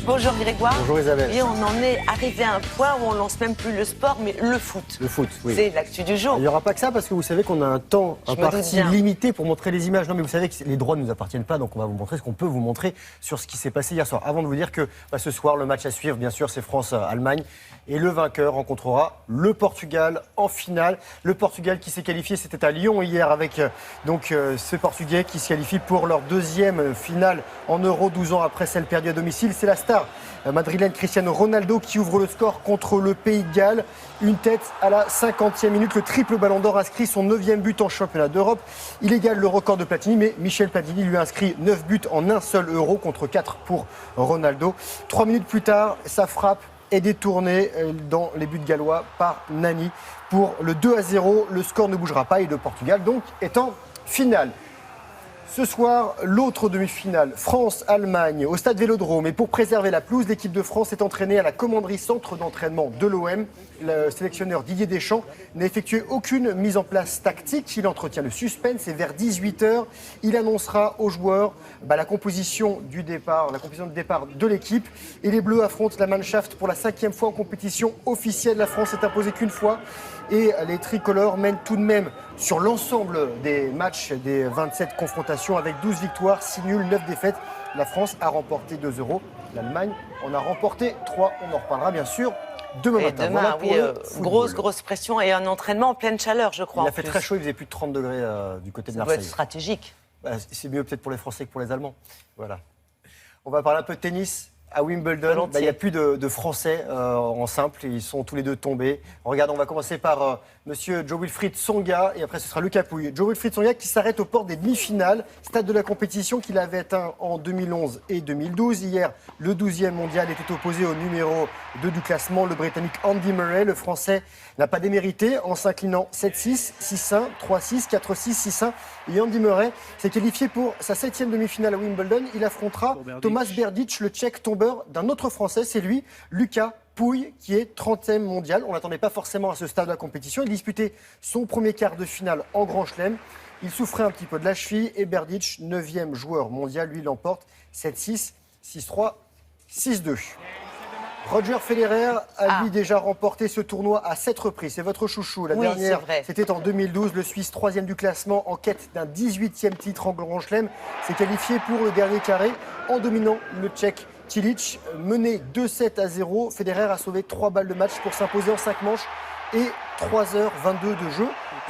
Bonjour Grégoire. Bonjour Isabelle. Et on en est arrivé à un point où on lance même plus le sport, mais le foot. Le foot, oui. C'est l'actu du jour. Il n'y aura pas que ça parce que vous savez qu'on a un temps imparti limité pour montrer les images. Non mais vous savez que les droits ne nous appartiennent pas, donc on va vous montrer ce qu'on peut vous montrer sur ce qui s'est passé hier soir. Avant de vous dire que ce soir, le match à suivre, bien sûr, c'est France-Allemagne. Et le vainqueur rencontrera le Portugal en finale. Le Portugal qui s'est qualifié, c'était à Lyon hier avec ce Portugais qui se qualifie pour leur deuxième finale en Euro 12 ans après celle perdue à domicile. C'est la star madrilène Cristiano Ronaldo qui ouvre le score contre le Pays de Galles. Une tête à la 50e minute. Le triple ballon d'or inscrit son 9e but en championnat d'Europe. Il égale le record de Platini, mais Michel Platini lui a inscrit 9 buts en un seul Euro contre 4 pour Ronaldo. 3 minutes plus tard, sa frappe est détournée dans les buts gallois par Nani. Pour le 2-0, le score ne bougera pas et le Portugal donc est en finale. Ce soir, l'autre demi-finale, France-Allemagne, au stade Vélodrome. Et pour préserver la pelouse, l'équipe de France est entraînée à la commanderie centre d'entraînement de l'OM. Le sélectionneur Didier Deschamps n'a effectué aucune mise en place tactique. Il entretient le suspense et vers 18h, il annoncera aux joueurs la composition de départ de l'équipe. Et les Bleus affrontent la Mannschaft pour la 5e fois en compétition officielle. La France n'est imposée qu'une fois. Et les tricolores mènent tout de même sur l'ensemble des matchs des 27 confrontations avec 12 victoires, 6 nuls, 9 défaites. La France a remporté 2-0. L'Allemagne en a remporté 3. On en reparlera bien sûr demain matin. Demain, voilà grosse pression et un entraînement en pleine chaleur, je crois. Il a fait très chaud, il faisait plus de 30 degrés du côté de Marseille. Ça doit être stratégique. C'est mieux peut-être pour les Français que pour les Allemands. Voilà. On va parler un peu de tennis. À Wimbledon, il n'y a plus de Français en simple, ils sont tous les deux tombés. Regarde, on va commencer par monsieur Jo-Wilfried Tsonga et après ce sera Lucas Pouille. Jo-Wilfried Tsonga qui s'arrête aux portes des demi-finales, stade de la compétition qu'il avait atteint en 2011 et 2012. Hier, le 12e mondial était opposé au numéro 2 du classement, le Britannique Andy Murray. Le Français n'a pas démérité en s'inclinant 7-6, 6-1, 3-6, 4-6, 6-1. Et Andy Murray s'est qualifié pour sa 7e demi-finale à Wimbledon. Il affrontera Thomas Berdych, le Tchèque tombeur d'un autre Français, c'est lui, Lucas Pouille, qui est 30e mondial. On n'attendait pas forcément à ce stade de la compétition. Il disputait son premier quart de finale en Grand Chelem. Il souffrait un petit peu de la cheville et Berdych, 9e joueur mondial, lui l'emporte 7-6, 6-3, 6-2. Roger Federer a lui déjà remporté ce tournoi à 7 reprises. C'est votre chouchou. La dernière, c'était en 2012. Le Suisse, 3e du classement, en quête d'un 18e titre en Grand Chelem, s'est qualifié pour le dernier carré en dominant le Tchèque Cilic. Mené 2-7-0, Federer a sauvé 3 balles de match pour s'imposer en 5 manches et 3h22 de jeu.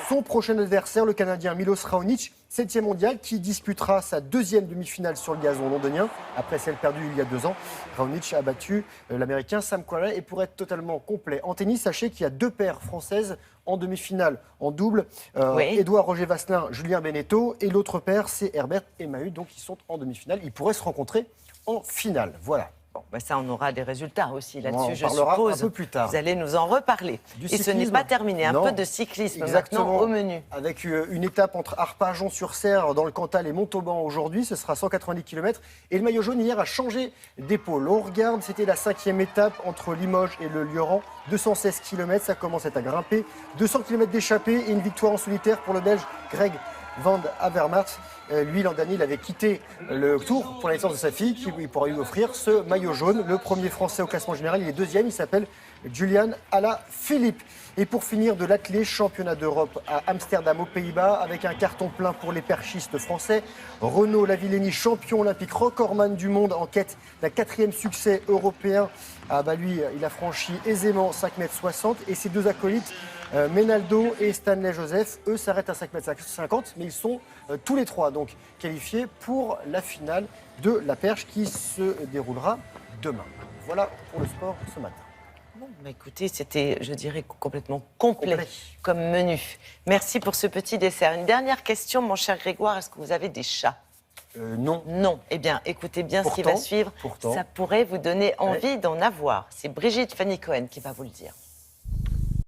Son prochain adversaire, le Canadien Milos Raonic, 7e mondial, qui disputera sa 2e demi-finale sur le gazon londonien, après celle perdue il y a 2 ans. Raonic a battu l'Américain Sam Querrey. Et pour être totalement complet en tennis, sachez qu'il y a 2 paires françaises en demi-finale, en double. Édouard Roger Vasselin, Julien Beneteau. Et l'autre paire, c'est Herbert et Mahut. Donc ils sont en demi-finale. Ils pourraient se rencontrer en finale. Voilà. Bon, ça, on aura des résultats aussi là-dessus, je suppose. suppose. Un peu plus tard. Vous allez nous en reparler. Et ce n'est pas terminé. Un peu de cyclisme maintenant au menu. Avec une étape entre Arpajon-sur-Cère dans le Cantal et Montauban aujourd'hui. Ce sera 190 km. Et le maillot jaune hier a changé d'épaule. On regarde, c'était la 5e étape entre Limoges et le Lioran. 216 km, ça commence à grimper. 200 km d'échappée et une victoire en solitaire pour le Belge Greg Van Avermaet. Lui, l'an dernier, il avait quitté le Tour pour la naissance de sa fille, qui pourra lui offrir ce maillot jaune. Le premier Français au classement général, il est 2e, il s'appelle Julian Alaphilippe. Et pour finir, de l'athlé, championnat d'Europe à Amsterdam, aux Pays-Bas, avec un carton plein pour les perchistes français. Renaud Lavillenie, champion olympique, recordman du monde en quête d'un 4e succès européen. Lui, il a franchi aisément 5,60 m. Et ses 2 acolytes, Menaldo et Stanley Joseph, eux s'arrêtent à 5,50 m, mais ils sont tous les 3 donc qualifiés pour la finale de la perche qui se déroulera demain. Voilà pour le sport ce matin. Bon, écoutez, c'était, je dirais, complètement complet comme menu. Merci pour ce petit dessert. Une dernière question, mon cher Grégoire, est-ce que vous avez des chats ? Non. Non. Eh bien, écoutez bien ce qui va suivre. Ça pourrait vous donner envie d'en avoir. C'est Brigitte Fanny Cohen qui va vous le dire.